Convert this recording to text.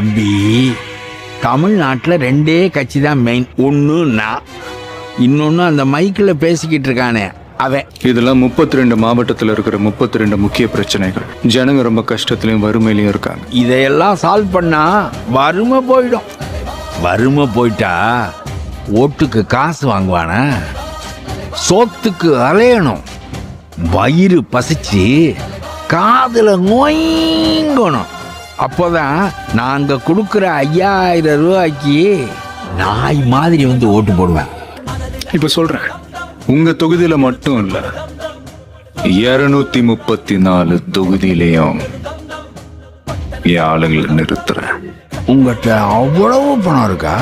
தம்பி, தமிழ்நாட்டில் 2 கட்சி தான் மெயின். ஒன்று நான், இன்னொன்று அந்த மைக்கில் பேசிக்கிட்டு இருக்கானே அவன். இதெல்லாம் 32 மாவட்டத்தில் இருக்கிற 32 முக்கிய பிரச்சனைகள். ஜனங்க ரொம்ப கஷ்டத்துலையும் வறுமையிலையும் இருக்காங்க. இதையெல்லாம் சால்வ் பண்ணா வறுமை போயிடும். வறுமை போயிட்டா ஓட்டுக்கு காசு வாங்குவானா? சோத்துக்கு அலையணும். வயிறு பசிச்சு காதுல நோய்ங்கணும். அப்போதான் நாங்க கொடுக்குற 5000 ரூபாய்க்கு நாய் மாதிரி வந்து ஓட்டு போடுவேன். இப்ப சொல்றேன், உங்க தொகுதியில மட்டும் இல்ல, 234 தொகுதியிலையும் என் ஆளுங்களை நிறுத்துறேன். உங்கள்கிட்ட அவ்வளவு பணம் இருக்கா?